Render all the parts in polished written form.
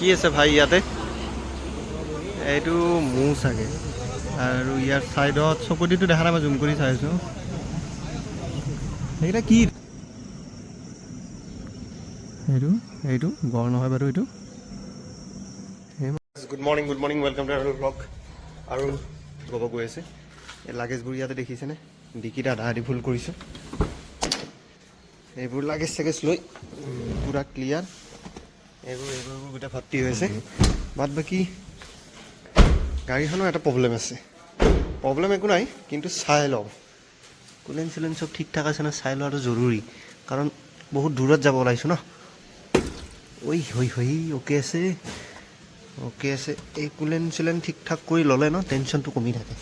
কি আছে ভাই ইয়াতে? এইটো মৌ চাগে, আৰু ইয়াৰ চাইডত চকুদিটো দেখা নাই, মই জুম কৰি চাইছোঁ। সেইকেইটা কি? এইটো গড় নহয় বাৰু এইটো। গুড মৰ্ণিং ৱেলকাম টু আৰু ব্লগ। আৰু ক'ব গৈ আছে এই লাগেজবোৰ ইয়াতে দেখিছেনে? ডিকিত আধা আধি ফুল কৰিছোঁ। এইবোৰ লাগেজ চাগেজ লৈ পূৰা ক্লিয়াৰ। এইবোৰ গোটেই ভৰ্তি হৈ আছে। বাদ বাকী গাড়ীখনৰ এটা প্ৰব্লেম আছে। প্ৰব্লেম একো নাই, কিন্তু চাই লওঁ কুলেন চুলেন চব ঠিক ঠাক আছে ন, চাই লোৱাটো জৰুৰী। কাৰণ বহুত দূৰত যাব ওলাইছোঁ ন। অ'কে আছে। এই কুলেন চুলেন ঠিক ঠাক কৰি ল'লে ন, টেনশ্যনটো কমি থাকে।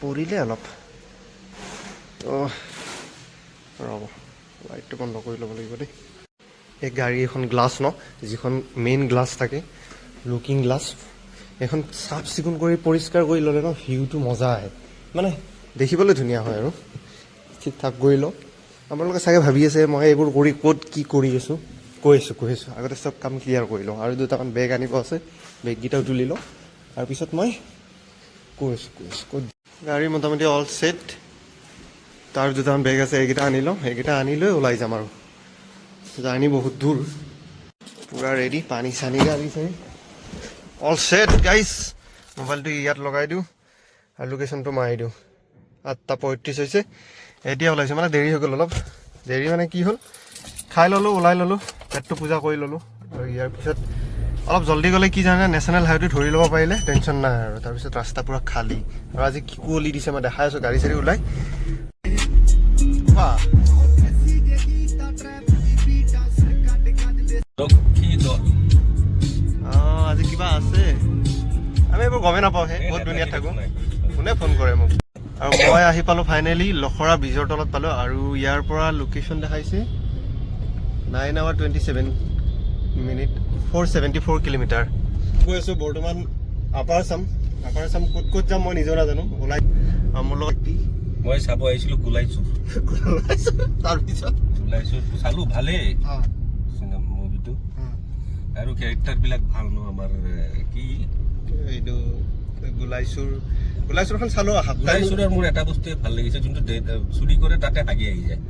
পৰিলে অলপ। ৰ'ব, লাইটটো বন্ধ কৰি ল'ব লাগিব দেই। এই গাড়ী এখন গ্লাছ ন, যিখন মেইন গ্লাছ থাকে, লুকিং গ্লাছ, এখন চাফ চিকুণ কৰি পৰিষ্কাৰ কৰি ল'লে ন, ভিউটো মজা আহে। মানে দেখিবলৈ ধুনীয়া হয় আৰু ঠিক ঠাক কৰি লওঁ। আপোনালোকে চাগে ভাবি আছে মই এইবোৰ কৰি ক'ত কি কৰি আছোঁ। কৈ আছোঁ আগতে চব কাম ক্লিয়াৰ কৰি লওঁ। আৰু দুটামান বেগ আনিব আছে, বেগকেইটাও তুলি লওঁ। তাৰপিছত মই কৈ আছোঁ ক'ত গাড়ী মোটামুটি অল ছেট। তাৰ দুটামান বেগ আছে, এইকেইটা আনি লওঁ। সেইকেইটা আনি লৈ ওলাই যাম আৰু। জাৰ্ণি বহুত দূৰ, পূৰা ৰেডি। পানী চানী গাড়ী চাড়ী অল ছেট গাইজ। মোবাইলটো ইয়াত লগাই দিওঁ আৰু লোকেশ্যনটো মাৰি দিওঁ। 8:35 হৈছে, এতিয়া ওলাইছোঁ। মানে দেৰি হৈ গ'ল অলপ। দেৰি মানে কি হ'ল, খাই ল'লোঁ, ওলাই ল'লোঁ, পেটটো পূজা কৰি ল'লোঁ। আৰু ইয়াৰ পিছত অলপ জল্দি গ'লে কি জানে, নেশ্যনেল হাইৱেটো ধৰি ল'ব পাৰিলে টেনশ্যন নাই আৰু। তাৰপিছত ৰাস্তা পূৰা খালী। আৰু আজি কি কুঁৱলী দিছে মই দেখাই আছোঁ, গাড়ী চাড়ী ওলাই। আজি কিবা আছে, আমি এইবোৰ গমেই নাপাওঁ। বহুত ধুনীয়াত থাকোঁ, কোনে ফোন কৰে মোক। আৰু মই আহি পালোঁ ফাইনেলি লখৰা ব্ৰিজৰ তলত পালোঁ। আৰু ইয়াৰ পৰা লোকেশ্যন দেখাইছে 9 hours 27 minutes 474 কিলোমিটাৰ। গৈ আছোঁ বৰ্তমান আপাৰ আছাম ক'ত যাম মই নিজেও নাজানো। ওলাই মোৰ লগত মই চাব আহিছিলোঁ গোলাইছোঁ। তাৰপিছত চালোঁ, ভালেই মুভিটো। আৰু কেৰেক্টাৰবিলাক ভাল ন। আমাৰ কি এইটো গোলাইছুৰখন চালোঁ। গোলাইছুৰৰ মোৰ এটা বস্তুৱে ভাল লাগিছে, যোনটো চুৰি কৰে তাতে হাগি আহি যায়।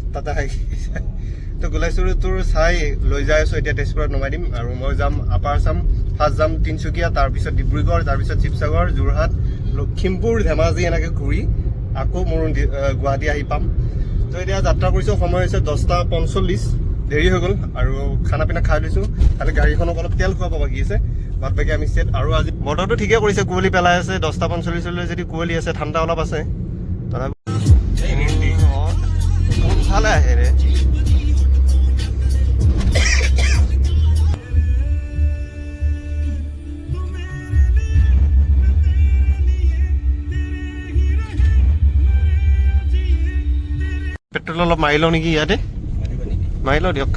তো গোলাইছুৰ তোৰ চাই লৈ যাই আছোঁ। এতিয়া তেজপুৰত নমাই দিম আৰু মই যাম আপাৰ আছাম। ফাৰ্ষ্ট যাম তিনিচুকীয়া, তাৰপিছত ডিব্ৰুগড়, তাৰপিছত শিৱসাগৰ, যোৰহাট, লখিমপুৰ, ধেমাজি, এনেকৈ ঘূৰি আকৌ মোৰ গুৱাহাটী আহি পাম। তো এতিয়া যাত্ৰা কৰিছোঁ। সময় হৈছে 10:45, দেৰি হৈ গ'ল। আৰু খানা পিনা খাই লৈছোঁ। খালি গাড়ীখনক অলপ তেল খুৱাব বাকী আছে। বাদ বাকী আমি ছেট। আৰু আজি বতৰটো ঠিকে কৰিছে, কুঁৱলী পেলাই আছে। 10:45 যদি কুঁৱলী আছে, ঠাণ্ডা অলপ আছে। ভালে আহে ৰে। পেট্ৰল অলপ মাৰি লওঁ নেকি ইয়াতে? মাৰি লওঁ দিয়ক।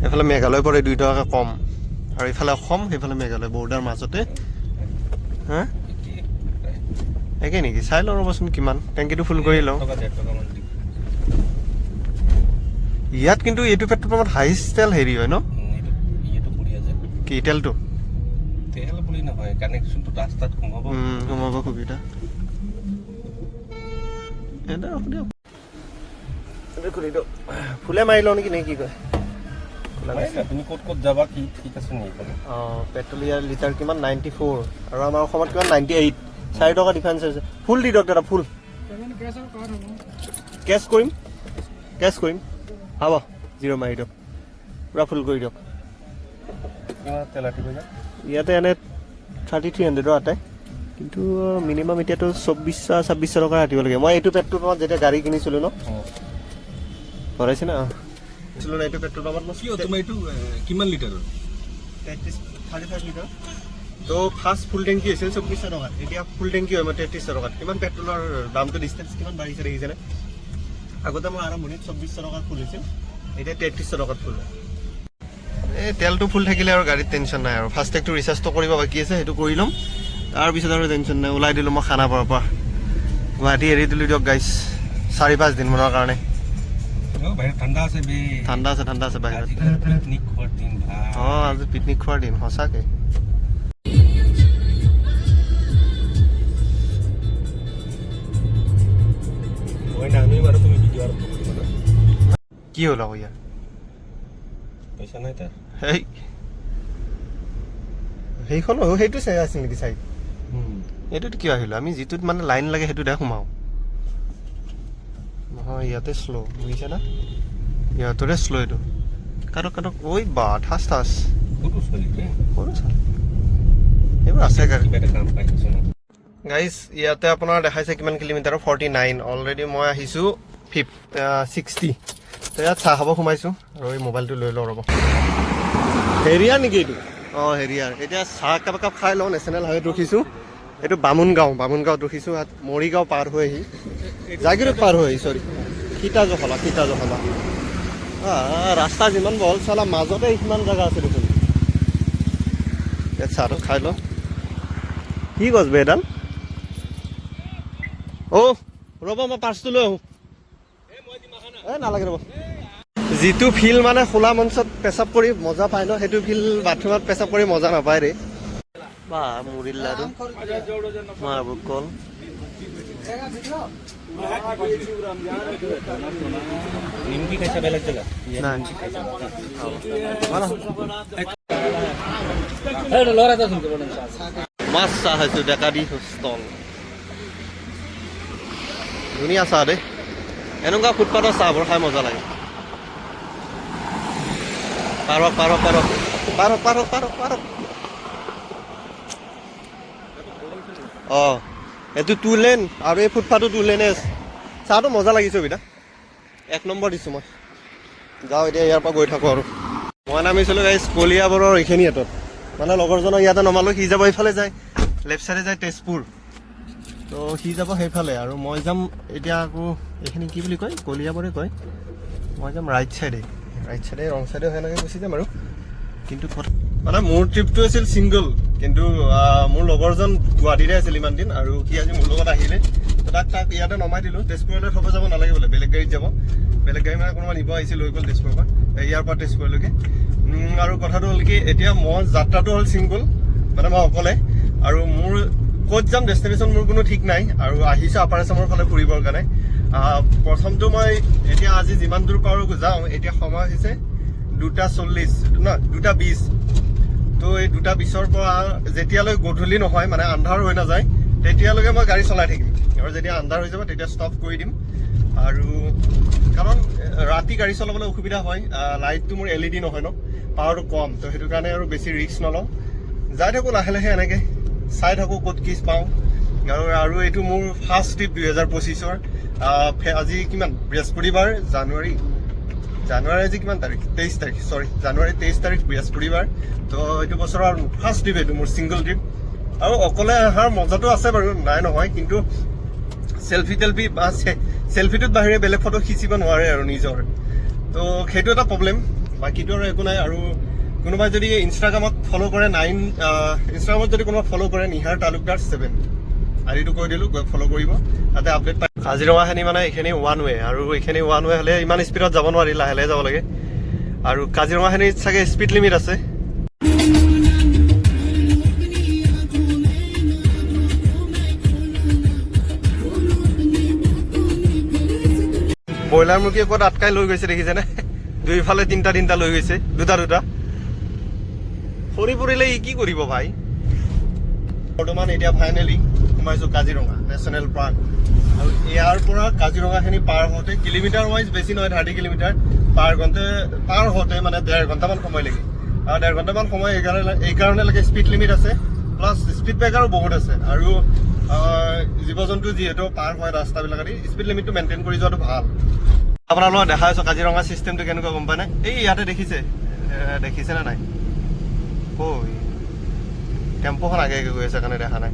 এইফালে মেঘালয় পৰে 2 টকা কম, আৰু এইফালে অসম, সেইফালে মেঘালয়, বৰ্ডাৰ মাজতে। হা একে নেকি? চাই লওঁ ৰ'বচোন কিমান। টেংকিটো ফুল কৰি লওঁ। ইয়াত কিন্তু এইটো পেট্ৰল পাম্পত হাইষ্ট তেল হেৰি হয় ন? কি তেলটো? তেল বুলি নহয়, কানেকশ্যনটো ৰাস্তাত সোমাব সুবিধা। ফুলে মাৰি লওঁ নেকি, নে কি কয়? তুমি ক'ত যাবা, কি ঠিক আছে নেকি? পেট্ৰল ইয়াৰ লিটাৰ কিমান? 94, আৰু আমাৰ অসমত কিমান? 98। 4 টকা ডিফাৰেঞ্চ হৈছে। ফুল দি দিয়ক দাদা, ফুল। কেছ কৰিম হ'ব। 0 মাৰি দিয়ক, পূৰা ফুল কৰি দিয়ক। ইয়াতে এনে 3300 আটাই, কিন্তু মিনিমাম এতিয়াতো 2400-2600 টকা ৰাতিব লাগে। মই এইটো পেট্ৰল পাম্পত যেতিয়া গাড়ী কিনিছিলোঁ ন, ভৰাইছে না এইটো পেট্ৰল পাম্পত। তোমাৰ এইটো কিমান লিটাৰৰ? 35 লিটাৰ। তো ফাৰ্ষ্ট ফুল টেংকি হৈছিল 2400 টকাত, এতিয়া ফুল টেংকি হয় মই 3300 টকাত। কিমান পেট্ৰলৰ দামটো, ডিষ্টেঞ্চ কিমান বাঢ়িছে দেখিছেনে? আগতে মই আৰম্ভণিত 2400 টকাত ফুল হৈছিল, এতিয়া 3300 টকাত ফুল হয়। এই তেলটো ফুল থাকিলে আৰু গাড়ীত টেনশ্যন নাই আৰু। ফাষ্টেগটো ৰিচাৰ্জটো কৰিব বাকী আছে, সেইটো কৰি ল'ম। তাৰপিছত আৰু টেনশ্যন নাই। ওলাই দিলোঁ মই খানাপাৰাৰ পৰা, গুৱাহাটী এৰি দিলোঁ দিয়ক গাইজ, 4-5 দিনমানৰ কাৰণে। বাহিৰত ঠাণ্ডা আছে বে ঠাণ্ডা আছে বাহিৰত আজিকালি পিকনিক খোৱাৰ দিন ভাই আজি পিকনিক খোৱাৰ দিন সঁচাকে মই নামি বাৰু তুমি ভিডিঅ' আৰম্ভ কৰিবা না কি হ'ল আকৌ ইয়াৰ পইচা নাই তাৰ সেইটো চাই আছিল নেকি চাই এইটোত কিয় আহিলোঁ আমি যিটোত মানে লাইন লাগে সেইটোতে সোমাওঁ নহয় ইয়াতে শ্ল' বুজিছে না ইহঁতৰে শ্ল' এইটো কাটক ঐ বা ঠাচ সৰু ছোৱালী সৰু ছোৱালী এইবোৰ আছে গাড়ী কিবা এটা কাম পাইছো ন গাইজ ইয়াতে আপোনাৰ দেখাইছে কিমান কিলোমিটাৰ 49 অলৰেডি মই আহিছোঁ 60 তো ইয়াত চাহ খাব সোমাইছোঁ আৰু এই মোবাইলটো লৈ লওঁ ৰ'ব হেৰিয়াৰ নেকি এইটো হেৰিয়াৰ এতিয়া চাহ একাপ খাই লওঁ নেশ্যনেল হাইৱেত ৰখিছোঁ এইটো বামুণগাঁৱত ৰখিছোঁ ইয়াত মৰিগাঁও পাৰ হৈ আহি জাগিৰোড পাৰ হৈ আহি চৰি সীতা জখলা ৰাস্তা যিমান বহল চালা মাজতে সিমান জেগা আছে দেখোন ইয়াত চাহটো খাই লওঁ কি গছ বে এডাল ৰ'ব মই পাৰ্চটো লৈ আহোঁ নালাগে ৰ'ব যিটো ফিল মানে খোলা মঞ্চত পেচাব কৰি মজা পায় ন সেইটো ফিল বাথৰুমত পেচাব কৰি মজা নাপায় ৰে বা মুড়িৰ লাড়ু মাৰ্বল কল নিমকি খাইছা বেলেগ জেগা নাই মাছ চাহ খাইছোঁ ডেকা দি ষ্টল ধুনীয়া চাহ দেই এনেকুৱা ফুটপাথৰ চাহবোৰ খাই মজা লাগে পাৰক এইটো 2 লেন আৰু এই ফুটপাথটো 2 লেনে আছে চাহটো মজা লাগিছে বিদা 1 নম্বৰ দিছোঁ মই যাওঁ এতিয়া ইয়াৰ পৰা গৈ থাকোঁ আৰু মই নামিছিলোঁ গাইছ কলিয়াবৰৰ এইখিনি হাতত মানে লগৰজনক ইয়াতে নমালোঁ সি যাব এইফালে যায় লেফ্ট চাইডে যায় তেজপুৰ তো সি যাব সেইফালে আৰু মই যাম এতিয়া আকৌ এইখিনি কি বুলি কয় কলিয়াবৰে কয় মই যাম ৰাইট চাইডে ৰং চাইডে সেনেকৈ গুচি যাম আৰু কিন্তু মানে মোৰ ট্ৰিপটো আছিল ছিংগল কিন্তু মোৰ লগৰজন গুৱাহাটীতে আছিল ইমান দিন আৰু সি আজি মোৰ লগত আহিলে তাক ইয়াতে নমাই দিলোঁ তেজপুৰলৈ থ'ব যাব নালাগে বোলে বেলেগ গাড়ীত যাব বেলেগ গাড়ী মানে কোনোবা নিব আহিছিল লৈ গ'ল তেজপুৰৰ পৰা ইয়াৰ পৰা তেজপুৰলৈকে আৰু কথাটো হ'ল কি এতিয়া মই যাত্ৰাটো হ'ল ছিংগল মানে মই অকলে আৰু মোৰ ক'ত যাম ডেষ্টিনেশ্যন মোৰ কোনো ঠিক নাই আৰু আহিছোঁ আপাৰ আছামৰ ফালে ফুৰিবৰ কাৰণে প্ৰথমটো মই এতিয়া আজি যিমান দূৰ পাৰোঁ যাওঁ এতিয়া সময় হৈছে 2:20 তো এই 2:20 পৰা যেতিয়ালৈ গধূলি নহয় মানে আন্ধাৰ হৈ নাযায় তেতিয়ালৈকে মই গাড়ী চলাই থাকিম আৰু যেতিয়া আন্ধাৰ হৈ যাব তেতিয়া ষ্টপ কৰি দিম আৰু কাৰণ ৰাতি গাড়ী চলাবলৈ অসুবিধা হয় লাইটটো মোৰ LED নহয় ন পাৱাৰটো কম তো সেইটো কাৰণে আৰু বেছি ৰিস্ক নলওঁ যাই থাকোঁ লাহে এনেকৈ চাই থাকোঁ ক'ত কি পাওঁ আৰু এইটো মোৰ ফাৰ্ষ্ট ট্ৰিপ 2025ৰ আজি কিমান বৃহস্পতিবাৰ জানুৱাৰী আজি কিমান তাৰিখ 23 তাৰিখ জানুৱাৰী 23 তাৰিখ বৃহস্পতিবাৰ তো এইটো বছৰৰ ফাৰ্ষ্ট ট্ৰিপ এইটো মোৰ ছিংগল ট্ৰিপ আৰু অকলে অহাৰ মজাটো আছে বাৰু নাই নহয় কিন্তু চেল্ফি বা চেল্ফিটোত বাহিৰে বেলেগ ফটো খিচিব নোৱাৰে আৰু নিজৰ তো সেইটো এটা প্ৰব্লেম বাকীটো আৰু একো নাই আৰু কোনোবাই যদি ইনষ্টাগ্ৰামত ফ'ল' কৰে ইনষ্টাগ্ৰামত যদি কোনোবাই ফ'ল' কৰে নিহাৰ তালুকদাৰ 7 আইডিটো কৈ দিলোঁ গৈ ফ'ল' কৰিব তাতে আপডেট পাই কাজিৰঙাখিনি মানে এইখিনি ওৱান ৱে আৰু এইখিনি ওৱান ৱে হ'লে ইমান স্পীডত যাব নোৱাৰি লাহে যাব লাগে আৰু কাজিৰঙাখিনিত চাগে স্পীড লিমিট আছে ব্ৰইলাৰ মুৰ্গী ক'ত আটকাই লৈ গৈছে দেখিছেনে দুইফালে তিনিটা লৈ গৈছে দুটা সৰি পৰিলে ই কি কৰিব ভাই বৰ্তমান এতিয়া ফাইনেলি সোমাইছোঁ কাজিৰঙা নেশ্যনেল পাৰ্ক আৰু ইয়াৰ পৰা কাজিৰঙাখিনি পাৰ হওঁতে কিলোমিটাৰ ৱাইজ বেছি নহয় 30 কিলোমিটাৰ পাৰ হওঁতে মানে 1.5 ঘণ্টামান সময় লাগে আৰু 1.5 ঘণ্টামান সময় এইকাৰণে লাগে স্পীড লিমিট আছে প্লাছ স্পীড ব্ৰেকাৰো বহুত আছে আৰু জীৱ জন্তু যিহেতু পাৰ হয় ৰাস্তাবিলাকেদি স্পীড লিমিটটো মেইনটেইন কৰি যোৱাটো ভাল আপোনালোকক দেখাই আছোঁ কাজিৰঙা চিষ্টেমটো কেনেকুৱা গম পায় নে এই ইয়াতে দেখিছেনে নাই টেম্পুখন আগে গৈ আছে কাৰণে দেখা নাই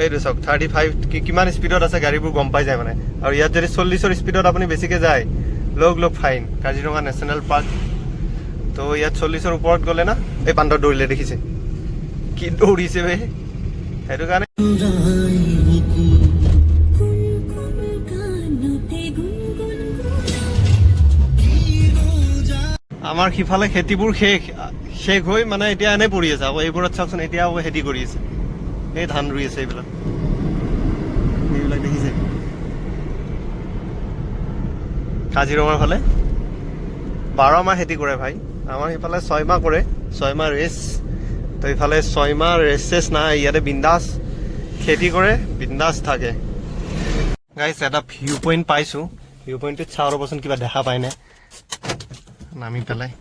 এইটো চাওক 35 কিমান স্পীডত আছে গাড়ীবোৰ গম পাই যায় মানে আৰু ইয়াত যদি 40ৰ স্পীডত আপুনি বেছিকৈ যায় লগ ফাইন কাজিৰঙা নেশ্যনেল পাৰ্ক তো ইয়াত 40ৰ ওপৰত গ'লে না এই বান্দৰ দৌৰিলে দেখিছে কি দৌৰিছে বে সেইটো কাৰণে আমাৰ সিফালে খেতিবোৰ শেষ হৈ মানে এতিয়া এনেই পৰি আছে। আকৌ এইবোৰত চাওকচোন, এতিয়া আকৌ খেতি কৰি আছে, এই ধান ৰুই আছে এইবিলাক দেখিছে। কাজিৰঙাৰ ফালে 12 মাহ খেতি কৰে ভাই, আমাৰ সিফালে 6 মাহ কৰে, 6 মাহ ৰেষ্ট। তো ইফালে 6 মাহ ৰেষ্ট নাই, ইয়াতে বিন্দাছ খেতি কৰে, বিন্দাছ থাকে। গাইছ এটা ভিউ পইণ্ট পাইছোঁ, ভিউ পইণ্টটোত চাওঁ ৰ'বচোন কিবা দেখা পায়নে, নামি পেলাই।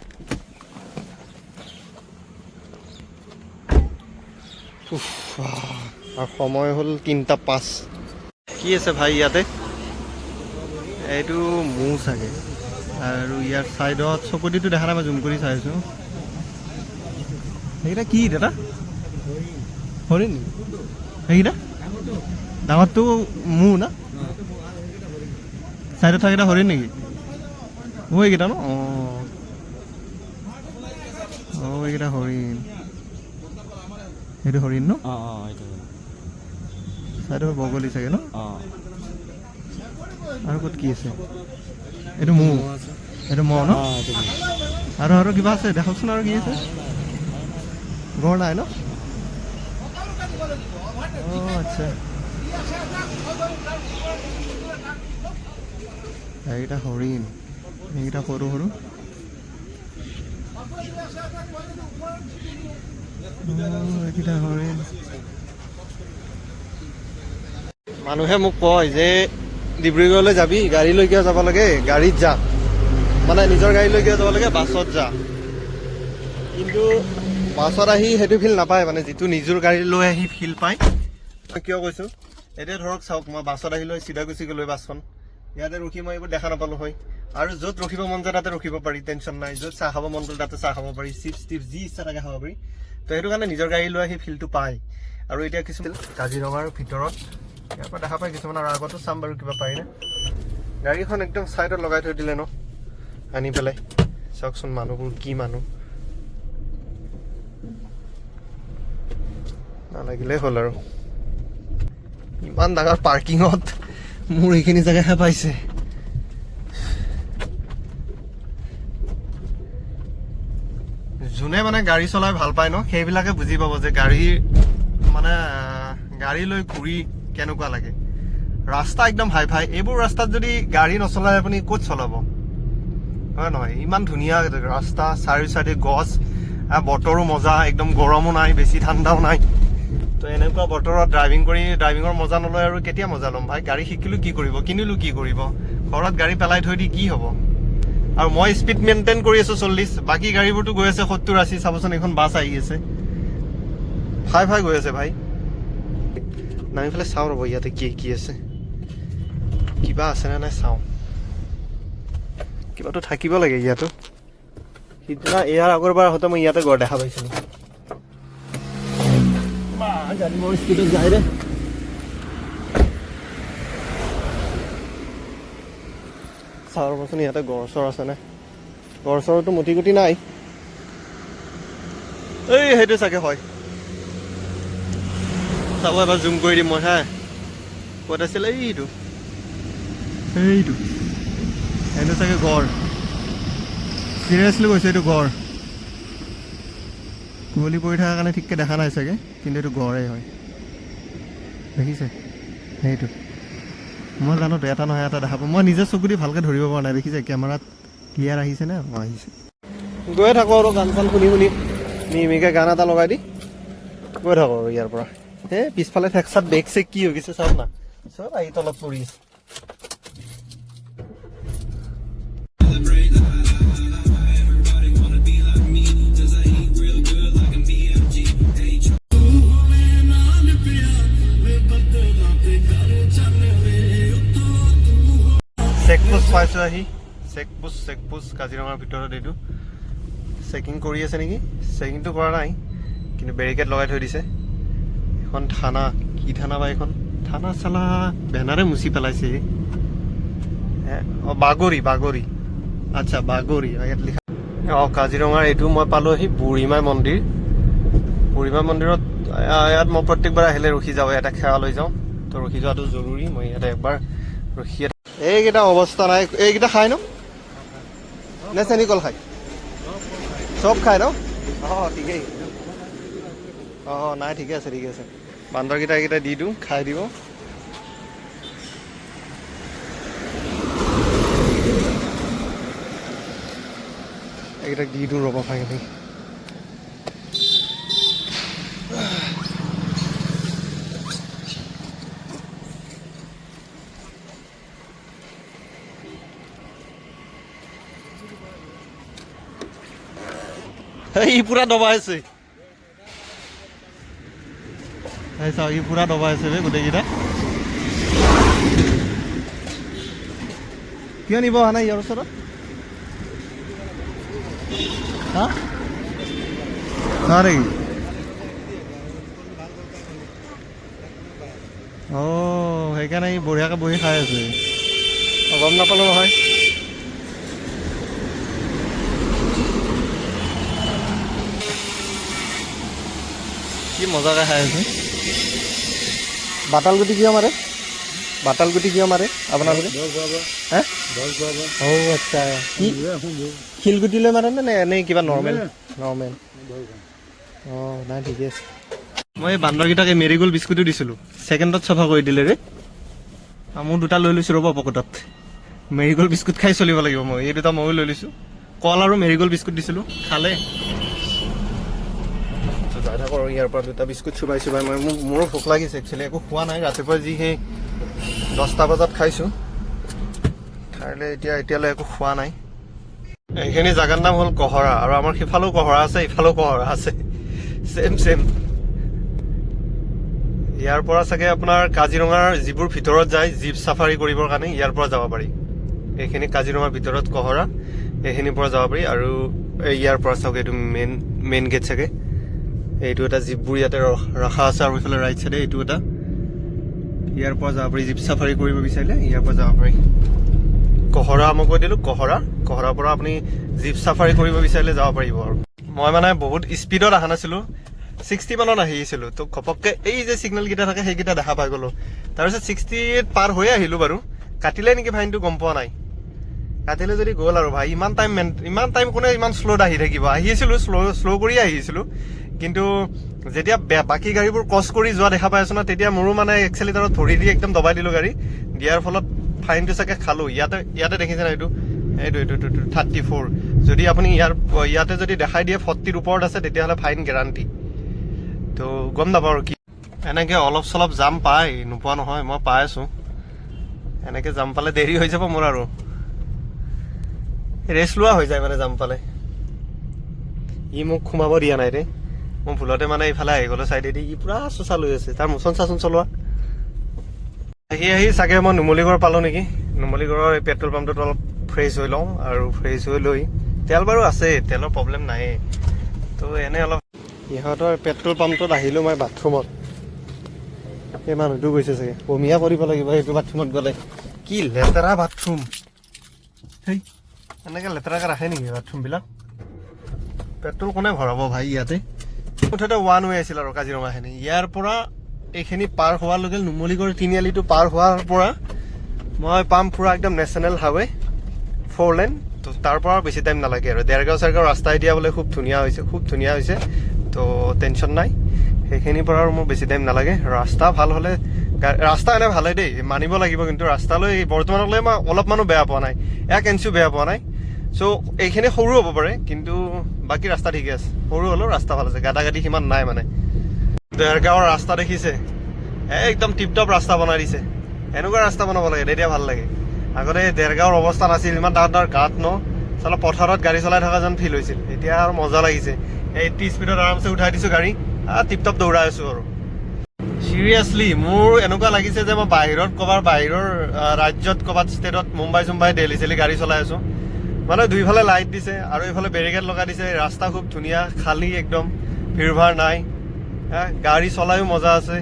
আৰু সময় হ'ল 3:05। কি আছে ভাই ইয়াতে? এইটো মৌ চাগে, আৰু ইয়াৰ চাইডত চকুদিটো দেখা নাই, মই জুম কৰি চাইছোঁ। সেইকেইটা কি দাদা? হৰিণ নেকি সেইকেইটা? ডাঙৰটো মৌ না? চাইডত থাকেইটা হৰিণ নেকি? এইকেইটা ন? এইকেইটা হৰিণ। সেইটো হৰিণ ন? চাইডত বগলী চাগে ন? আৰু ক'ত কি আছে? এইটো মৌ, এইটো মহ ন? আৰু কিবা আছে দেখাওকচোন, আৰু কি আছে? গড় নাই ন? আচ্ছা, এইকেইটা হৰিণ, এইকেইটা সৰু সৰু। এইকেইটা হৰিণ। মানুহে মোক কয় যে ডিব্ৰুগড়লৈ যাবি, গাড়ী লৈ কিয় যাব লাগে? গাড়ীত যা, মানে নিজৰ গাড়ী লৈ কিয় যাব লাগে? বাছত যা। কিন্তু বাছত আহি সেইটো ফিল নাপায়, মানে যিটো নিজৰ গাড়ী লৈ আহি ফিল পায়। মই কিয় কৈছোঁ, এতিয়া ধৰক চাওক, মই বাছত আহিলৈ চিধা গুচি গ'লোঁ বাছখন, ইয়াতে ৰখি মই এইবোৰ দেখা নাপালোঁ হয়। আৰু য'ত ৰখিব মন যায় তাতে ৰখিব পাৰি, টেনশ্যন নাই। য'ত চাহ খাব মন গ'ল তাতে চাহ খাব পাৰি, চিপছ টিপছ যি ইচ্ছা থাকে খাব পাৰি। তো সেইটো কাৰণে নিজৰ গাড়ী লৈ আহি ফিলটো পায়। আৰু এতিয়া কিছুমান কাজিৰঙাৰ ভিতৰত ইয়াৰ পৰা দেখা পায় কিছুমান, আৰু আগতো চাম বাৰু কিবা পাৰিনে। গাড়ীখন একদম ছাইডত লগাই থৈ দিলে ন আনি পেলাই। চাওকচোন মানুহবোৰ কি মানুহ, নালাগিলেই হ'ল আৰু। ইমান ডাঙৰ পাৰ্কিঙত মোৰ এইখিনি জেগাহে পাইছে। যোনে মানে গাড়ী চলাই ভাল পায় ন, সেইবিলাকে বুজি পাব যে গাড়ী লৈ ঘূৰি কেনেকুৱা লাগে। ৰাস্তা একদম হাই ফাই, এইবোৰ ৰাস্তাত যদি গাড়ী নচলাই আপুনি ক'ত চলাব, হয় নহয়? ইমান ধুনীয়া ৰাস্তা, চাৰি চাইডে গছ, বতৰো মজা, একদম গৰমো নাই, বেছি ঠাণ্ডাও নাই। তো এনেকুৱা বতৰত ড্ৰাইভিঙৰ মজা নলয় আৰু কেতিয়া মজা ল'ম ভাই? গাড়ী শিকিলোঁ কি কৰিব, কিনিলোঁ কি কৰিব, ঘৰত গাড়ী পেলাই থৈ দি কি হ'ব? আৰু মই স্পীড মেইনটেইন কৰি আছোঁ 40, বাকী গাড়ীবোৰতো গৈ আছে 70-80। চাবচোন এখন বাছ আহি আছে, ফাই গৈ আছে ভাই। নামি পেলাই চাওঁ ৰ'ব ইয়াতে কি আছে, কিবা আছেনে নাই চাওঁ। কিবাতো থাকিব লাগে ইয়াতো। সিদিনা ইয়াৰ আগৰবাৰ আহোঁতে মই ইয়াতে গড় দেখা পাইছিলোঁ। গাড়ী মোৰ স্পীডত যায় দে। চাওঁ ৰ'বচোন ইয়াতে গড় চৰ আছেনে? গড় চৰতো মটি গুটি নাই। সেইটো চাগে হয়, চাব এবাৰ জুম কৰি দিম মই হা। ক'ত আছিলে এইটো চাগে গড়। চিৰিয়াছলি কৈছোঁ, এইটো গড়। কুঁৱলী পৰি থকাৰ কাৰণে ঠিককৈ দেখা নাই চাগে, কিন্তু এইটো গড়েই হয়। দেখিছে সেইটো? মই জানোতো এটা নহয় এটা দেখা পাওঁ, মই নিজে চকু দি ভালকৈ ধৰিব পৰা নাই। দেখিছে কেমেৰাত ক্লিয়াৰ আহিছেনে? আহিছে। গৈ থাকোঁ আৰু গান চান শুনি মিমিকে গান এটা লগাই দি গৈ থাকোঁ আৰু ইয়াৰ পৰা। পিছফালে ঠেকচাত বেগ চেগ কি হৈ গৈছে চাওক না, চব আহি তলত পৰি আছে। চেকপোষ্ট পাইছোঁ আহি, চেকপোষ্ট কাজিৰঙাৰ ভিতৰত। এইটো চেকিং কৰি আছে নেকি? চেকিংটো কৰা নাই, কিন্তু বেৰিকেড লগাই থৈ দিছে। এখন থানা, কি থানা বা এইখন? থানা চালা বেনাৰে মুচি পেলাইছে। বাগৰি, আচ্ছা বাগৰি ইয়াত লিখা। কাজিৰঙাৰ এইটো মই পালোঁহি বুঢ়ীমাই মন্দিৰ। বুঢ়ীমাই মন্দিৰত ইয়াত মই প্ৰত্যেকবাৰ আহিলে ৰখি যাওঁ, ইয়াতে সেৱা লৈ যাওঁ। তো ৰখি যোৱাটো জৰুৰী। মই ইয়াতে একবাৰ ৰখি, এইকেইটা অৱস্থা নাই। এইকেইটা খাই ন নে চেনি কল খাই? চব খাই ন অঁ ঠিকেই অঁ নাই ঠিকে আছে বান্দৰকেইটা দি দিওঁ খাই দিব এইকেইটাক দি দিওঁ ৰ'ব ফাইনেলি ই পুৰা দবাই আছে চাওক ই পুৰা দবাই আছে বে গোটেইকেইটা কিয় নিব অহা নাই ইয়াৰ ওচৰত হা নেকি অঁ সেইকাৰণে ই বঢ়িয়াকৈ বহি খাই আছে গম নাপালোঁ নহয় কি মজাকৈ খাই আছে বাটাল গুটি কিয় মাৰে আপোনালোকে হে অঁ আচ্ছা কি শিলগুটি লৈ মাৰে নে এনেই কিবা নৰ্মেল অঁ নাই ঠিকে আছে মই এই বান্দৰকেইটাক এই মেৰিগ'ল্ড বিস্কুটো দিছিলোঁ ছেকেণ্ডত চাফা কৰি দিলে ৰে মোৰ দুটা লৈ লৈছোঁ ৰ'ব পকেটত মেৰিগ'ল্ড বিস্কুট খাই চলিব লাগিব মই এই দুটা ময়ো লৈ লৈছোঁ কল আৰু মেৰিগ'ল্ড বিস্কুট দিছিলোঁ খালে যাই থাকোঁ আৰু ইয়াৰ পৰা দুটা বিস্কুট চুবাই মই মোৰো ভোক লাগিছে একচুৱেলি একো খোৱা নাই ৰাতিপুৱা যি সেই 10টা বজাত খাইছোঁ খাইলে এতিয়ালৈ একো খোৱা নাই এইখিনি জাগাৰ নাম হ'ল কহৰা আৰু আমাৰ সিফালেও কহৰা আছে ইফালেও কহৰা আছে ছেম ইয়াৰ পৰা চাগে আপোনাৰ কাজিৰঙাৰ যিবোৰ ভিতৰত যায় জীপ চাফাৰী কৰিবৰ কাৰণে ইয়াৰ পৰা যাব পাৰি এইখিনি কাজিৰঙাৰ ভিতৰত কহৰা এইখিনিৰ পৰা যাব পাৰি আৰু ইয়াৰ পৰা চাওক এইটো মেইন গেট চাগে এইটো এটা জীপবোৰ ইয়াতে ৰখা আছে আৰু এইফালে ৰাইট চাইডে এইটো এটা ইয়াৰ পৰা যাব পাৰি জীপ চাফাৰী কৰিব বিচাৰিলে ইয়াৰ পৰা যাব পাৰি কহৰা মই কৈ দিলোঁ কহৰাৰ পৰা আপুনি জীপ চাফাৰী কৰিব বিচাৰিলে যাব পাৰিব আৰু মই মানে বহুত স্পীডত অহা নাছিলোঁ 60 মানত আহিছিলোঁ তো ঘপককৈ এই যে ছিগনেলকেইটা থাকে সেইকেইটা দেখা পাই গ'লোঁ তাৰপিছত 60 পাৰ হৈ আহিলোঁ বাৰু কাটিলে নেকি ফাইনটো গম পোৱা নাই কাটিলে যদি গ'ল আৰু ভাই ইমান টাইম কোনে ইমান শ্ল'ত আহি থাকিব আহিছিলোঁ শ্ল' কৰি আহিছিলোঁ কিন্তু যেতিয়া বাকী গাড়ীবোৰ ক্ৰছ কৰি যোৱা দেখা পাই আছোঁ না তেতিয়া মোৰো মানে এক্সেলিটাৰত ধৰি দি একদম দবাই দিলোঁ গাড়ী দিয়াৰ ফলত ফাইনটো চাগে খালোঁ ইয়াতে দেখিছে না এইটো 34 যদি আপুনি ইয়াতে যদি দেখাই দিয়ে 40ৰ ওপৰত আছে তেতিয়াহ'লে ফাইন গেৰাণ্টি তো গম নাপাওঁ আৰু কি এনেকৈ অলপ চলপ জাম পায় নোপোৱা নহয় মই পাই আছোঁ এনেকৈ জাম পালে দেৰি হৈ যাব মোৰ আৰু ৰেষ্ট লোৱা হৈ যায় মানে জাম পালে ই মোক সোমাব দিয়া নাই ৰে মই ভুলতে মানে এইফালে আহি গ'লোঁ চাইডেদি ই পুৰা চোচা লৈ আছে তাৰ মোচন চাচোন চলোৱা আহি চাগে মই নুমলীগড় পালোঁ নেকি নুমলীগড়ৰ এই পেট্ৰল পাম্পটোত অলপ ফ্ৰেছ হৈ লওঁ আৰু ফ্ৰেছ হৈ লৈ তেল বাৰু আছে তেলৰ প্ৰব্লেম নাই তো এনে অলপ ইহঁতৰ পেট্ৰল পাম্পটোত আহিলোঁ মই বাথৰুমত এই মানুহটো গৈছে চাগে বমিয়া কৰিব লাগিব সেইটো বাথৰুমত গ'লে কি লেতেৰা বাথৰুম সেই এনেকৈ লেতেৰাকৈ ৰাখে নেকি বাথৰুমবিলাক পেট্ৰল কোনে ভৰাব ভাই ইয়াতে মুঠতে ওৱান ৱে আছিল আৰু কাজিৰঙাখিনি ইয়াৰ পৰা এইখিনি পাৰ হোৱাৰ লগে নুমলীগড় তিনিআলিটো পাৰ হোৱাৰ পৰা মই পাম পুৰা একদম নেশ্যনেল হাইৱে 4 লেন তো তাৰ পৰা বেছি টাইম নালাগে আৰু দেৰগাঁও চেৰগাঁও ৰাস্তা এতিয়া বোলে খুব ধুনীয়া হৈছে তো টেনশ্যন নাই সেইখিনিৰ পৰা আৰু মোৰ বেছি টাইম নালাগে ৰাস্তা ভাল হ'লে ৰাস্তা এনে ভালেই দেই মানিব লাগিব কিন্তু ৰাস্তালৈ বৰ্তমানলৈ মই অলপমানো বেয়া পোৱা নাই 1 ইঞ্চিও বেয়া পোৱা নাই চ' এইখিনি সৰু হ'ব পাৰে কিন্তু বাকী ৰাস্তা ঠিকে আছে সৰু হ'লেও ৰাস্তা ভাল আছে গাড়ী সিমান নাই মানে দেৰগাঁৱৰ ৰাস্তা দেখিছে একদম টিপটপ ৰাস্তা বনাই দিছে এনেকুৱা ৰাস্তা বনাব লাগে তেতিয়া ভাল লাগে আগতে দেৰগাঁৱৰ অৱস্থা নাছিল ইমান ডাঙৰ গাঁত চালা পথাৰত গাড়ী চলাই থকা যেন ফিল হৈছিল এতিয়া আৰু মজা লাগিছে 80 স্পীডত আৰামছে উঠাই দিছোঁ গাড়ী টিপটপ দৌৰাই আছোঁ আৰু চিৰিয়াছলি মোৰ এনেকুৱা লাগিছে যে মই বাহিৰৰ ৰাজ্যত ক'ৰবাত ষ্টেটত মুম্বাই দিল্লী চিল্লী গাড়ী চলাই আছোঁ মানে দুইফালে লাইট দিছে আৰু এইফালে বেৰিকেড লগাই দিছে ৰাস্তা খুব ধুনীয়া খালী একদম ভিৰ ভাৰ নাই গাড়ী চলায়ো মজা আছে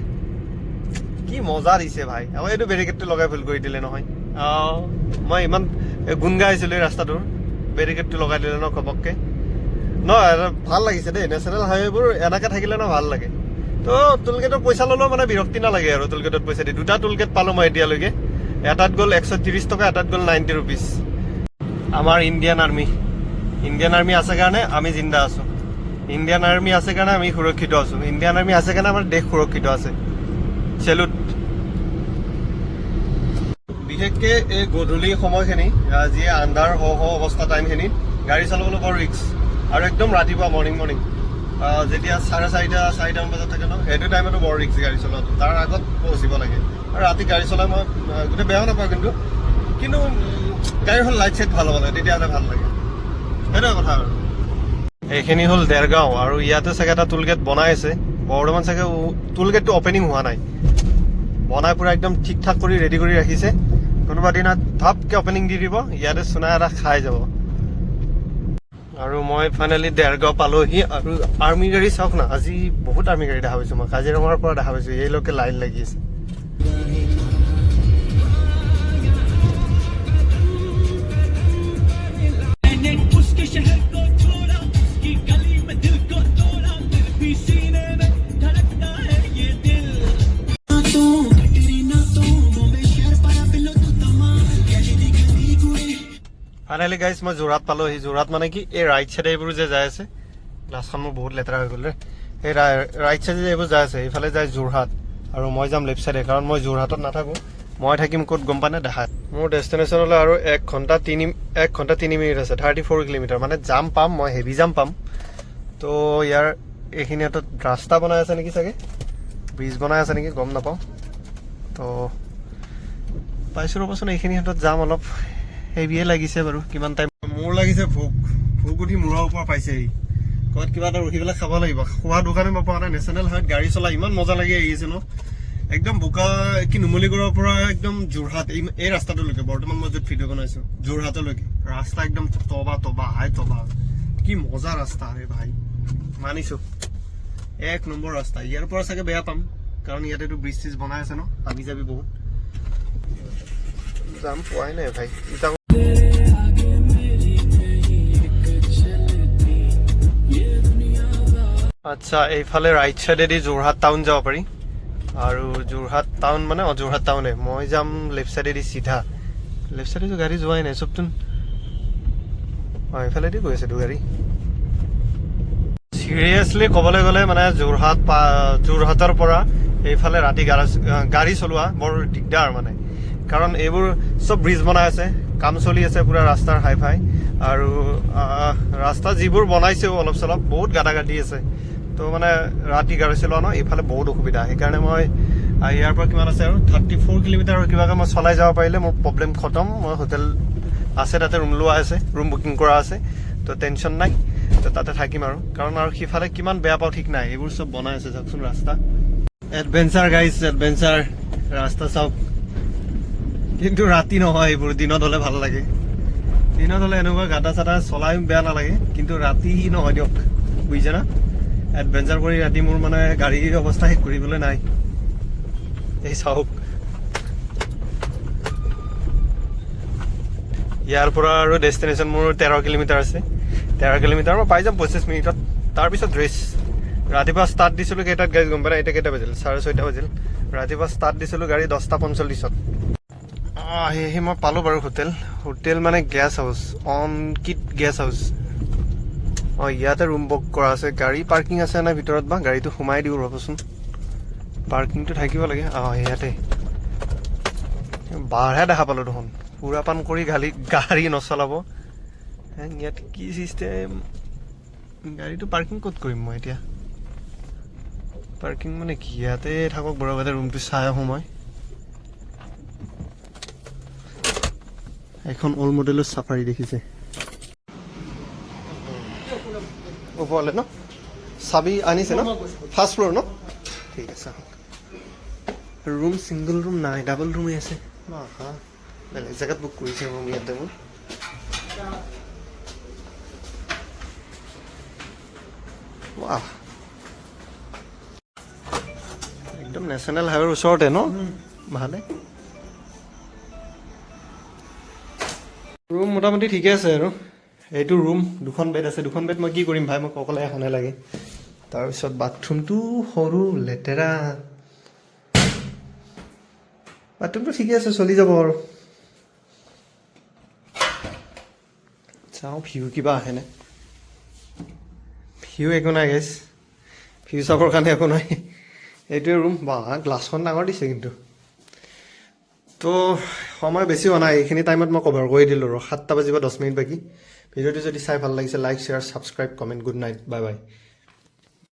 কি মজা দিছে ভাই আকৌ এইটো বেৰিকেডটো লগাই ভুল কৰি দিলে নহয় মই ইমান গুণ গাই আছিলোঁ এই ৰাস্তাটোৰ বেৰিকেডটো লগাই দিলে ন ঘপককৈ নহয় ভাল লাগিছে দেই নেশ্যনেল হাইৱেবোৰ এনেকৈ থাকিলে ন ভাল লাগে তো টোলগেটৰ পইচা ল'লেও মানে বিৰক্তি নালাগে আৰু টোলগেটত পইচা দি 2টা টোলগেট পালোঁ মই এতিয়ালৈকে এটাত গ'ল 130 টকা এটাত গ'ল 90 ৰুপিজ আমাৰ ইণ্ডিয়ান আৰ্মি ইণ্ডিয়ান আৰ্মি আছে কাৰণে আমি জিন্দা আছোঁ, ইণ্ডিয়ান আৰ্মি আছে কাৰণে আমি সুৰক্ষিত আছোঁ, ইণ্ডিয়ান আৰ্মি আছে কাৰণে আমাৰ দেশ সুৰক্ষিত আছে। চেলুট। বিশেষকৈ এই গধূলি সময়খিনি যিয়ে আন্ধাৰ হওঁ হওঁ অৱস্থা টাইমখিনিত গাড়ী চলাবলৈ বৰ ৰিক্স। আৰু একদম ৰাতিপুৱা মৰ্ণিং যেতিয়া 4:30-4:00 বজাত থাকে ন, সেইটো টাইমতো বৰ ৰিক্স গাড়ী চলোৱাটো। তাৰ আগত পৌঁছিব লাগে। আৰু ৰাতি গাড়ী চলাই মই গোটেই বেয়াও নাপাওঁ, কিন্তু গাড়ীখন লাইট চাইট ভাল হ'ব লাগে, তেতিয়াহ'লে ভাল লাগে। সেইটোৱে কথা আৰু। এইখিনি হ'ল দেৰগাঁও, আৰু ইয়াতে চাগে এটা টোল গেট বনাই আছে বৰ্তমান। চাগে টোল গেটটো অপেনিং হোৱা নাই, বনাই পুৰা একদম ঠিক ঠাক কৰি ৰেডি কৰি ৰাখিছে। কোনোবা দিনা ধাপকৈ অপেনিং দি দিব, ইয়াতে চুনা এটা খাই যাব। আৰু মই ফাইনেলি দেৰগাঁও পালোহি। আৰু আৰ্মি গাড়ী চাওক না, আজি বহুত আৰ্মি গাড়ী দেখা পাইছোঁ মই। কাজিৰঙাৰ পৰা দেখা পাইছোঁ, এইলৈকে লাইন লাগি আছে। ফাইনেলি গাইজ মই যোৰহাট পালোহি। যোৰহাট মানে কি, এই ৰাইট চাইডে এইবোৰ যে যাই আছে, গ্লাছখন মোৰ বহুত লেতেৰা হৈ গ'ল। এই ৰাইট চাইডে যে এইবোৰ যাই আছে, এইফালে যায় যোৰহাট, আৰু মই যাম লেফ্ট চাইডে, কাৰণ মই যোৰহাটত নাথাকোঁ। মই থাকিম ক'ত গম পানে, দেখাত। মোৰ ডেষ্টিনেশ্যনলৈ আৰু 1 ঘণ্টা 3 মিনিট আছে, 34 কিলোমিটাৰ। মানে জাম পাম মই, হেভি জাম পাম। তো ইয়াৰ এইখিনি হাতত ৰাস্তা বনাই আছে নেকি, চাগে ব্ৰিজ বনাই আছে নেকি, গম নাপাওঁ। তো পাইছোঁ ৰ'বচোন, এইখিনি হাতত যাম অলপ হেভিয়ে লাগিছে বাৰু। কিমান টাইম মোৰ লাগিছে, ভোক উঠি মূৰৰ ওপৰত পাইছেহি। ক'ৰবাত কিবা এটা ৰখি পেলাই খাব লাগিব। খোৱা দোকানে মই পোৱা নাই। নেশ্যনেল হাইৱেত গাড়ী চলাই ইমান মজা লাগি আহিছে ন, একদম বোকা কি নুমলীগড়ৰ পৰা একদম যোৰহাট, এই ৰাস্তাটোলৈকে। বৰ্তমান মই য'ত ভিডিঅ' বনাইছোঁ, যোৰহাটলৈকে ৰাস্তা একদম তবা হাই তবা। কি মজা ৰাস্তা ৰে ভাই, মানিছোঁ। 1 নম্বৰ ৰাস্তা। ইয়াৰ পৰা চাগে বেয়া পাম, কাৰণ ইয়াতেতো ব্ৰিজ চিজ বনাই আছে ন, হাবি যাবি বহুত। যাম পোৱাই নাই ভাই। আচ্ছা, এইফালে ৰাইট চাইডেদি যোৰহাট টাউন যাব পাৰি। আৰু যোৰহাট টাউন মানে যোৰহাট টাউনে। মই যাম লেফ্ট চাইডেদি চিধা। লেফ্ট চাইডেতো গাড়ী যোৱাই নাই চবচোন। এইফালেদি গৈ আছে গাড়ী। চিৰিয়াছলি ক'বলৈ গ'লে মানে যোৰহাটৰ পৰা এইফালে ৰাতি গাড়ী চলোৱা বৰ দিগদাৰ মানে। কাৰণ এইবোৰ চব ব্ৰিজ বনাই আছে, কাম চলি আছে পুৰা ৰাস্তাৰ হাই ফাই। আৰু ৰাস্তা যিবোৰ বনাইছেও অলপ চলপ বহুত গাঁথি আছে। তো মানে ৰাতি গাড়ী চলোৱা ন, এইফালে বহুত অসুবিধা। সেইকাৰণে মই ইয়াৰ পৰা কিমান আছে আৰু 34 কিলোমিটাৰ কিবাকৈ মই চলাই যাব পাৰিলে মোৰ প্ৰব্লেম খতম। মই হোটেল আছে তাতে, ৰুম লোৱা আছে, ৰুম বুকিং কৰা আছে। তো টেনশ্যন নাই, তো তাতে থাকিম আৰু। কাৰণ আৰু সিফালে কিমান বেয়া পাওঁ ঠিক নাই। এইবোৰ চব বনাই আছে চাওকচোন ৰাস্তা। এডভেঞ্চাৰ গাইজ, এডভেঞ্চাৰ ৰাস্তা চাওক। কিন্তু ৰাতি নহয়, এইবোৰ দিনত হ'লে ভাল লাগে। দিনত হ'লে এনেকুৱা গাঁটা চাটা চলাই বেয়া নালাগে, কিন্তু ৰাতি নহয় দিয়ক, বুজিছে না। এডভেঞ্চাৰ কৰি ৰাতি মোৰ মানে গাড়ীৰ অৱস্থা শেষ কৰিবলৈ নাই। এই চাওক, ইয়াৰ পৰা আৰু ডেষ্টিনেশ্যন মোৰ 13 কিলোমিটাৰ আছে। 13 কিলোমিটাৰ মই পাই যাম 25 মিনিটত। তাৰপিছত ৰেষ্ট। ৰাতিপুৱা ষ্টাৰ্ট দিছিলোঁ কেইটাত গাড়ী গম পাই? এতিয়া কেইটা বাজিল? 6:30 বাজিল। ৰাতিপুৱা ষ্টাৰ্ট দিছিলোঁ গাড়ী 10:45। সেয়েহে মই পালোঁ বাৰু হোটেল মানে গেষ্ট হাউচ, অনকিট গেষ্ট হাউচ। ইয়াতে ৰুম বুক কৰা আছে। গাড়ী পাৰ্কিং আছে নাই ভিতৰত বা? গাড়ীটো সোমাই দিওঁ ৰ'বচোন, পাৰ্কিংটো থাকিব লাগে। ইয়াতে বাৰহে দেখা পালোঁ দেখোন। সুৰাপান কৰি গাড়ী নচলাব। ইয়াত কি চিষ্টেম? গাড়ীটো পাৰ্কিং ক'ত কৰিম মই এতিয়া? পাৰ্কিং মানে কি? ইয়াতে থাকক বাৰু, ইয়াতে ৰুমটো চাই আহোঁ মই। এখন অল্ড মডেলৰ চাফাৰী দেখিছে ওপৰলৈ ন? চাবি আনিছে ন? ফাৰ্ষ্ট ফ্ল'ৰ ন? ঠিক আছে। ৰুম ছিংগল ৰুম নাই, ডাবল ৰুমেই আছে। বেলেগ জেগাত বুক কৰিছে ৰুম ইয়াতে মোৰ। একদম নেশ্যনেল হাইৱেৰ ওচৰতে ন? ভালে। ৰুম মোটামুটি ঠিকে আছে আৰু। এইটো ৰুম, 2খন বেড আছে। 2খন বেড মই কি কৰিম ভাই, মোক অকলে এখনে লাগে। তাৰপিছত বাথৰুমটো সৰু লেতেৰা। বাথৰুমটো ঠিকে আছে, চলি যাব আৰু। চাওঁ ভিউ কিবা আহেনে, ভিউ একো নাই গাইজ, ভিউ চাবৰ কাৰণে একো নাই। এইটোৱে ৰুম, বা গ্লাছখন ডাঙৰ দিছে কিন্তু। তো সময় বেছি হোৱা নাই, এইখিনি টাইমত মই কভাৰ কৰি দিলোঁ আৰু 7টা বাজিব 10 মিনিট বাকী। ভিডিঅ'টো যদি চাই ভাল লাগিছে like share subscribe comment, good night, bye bye.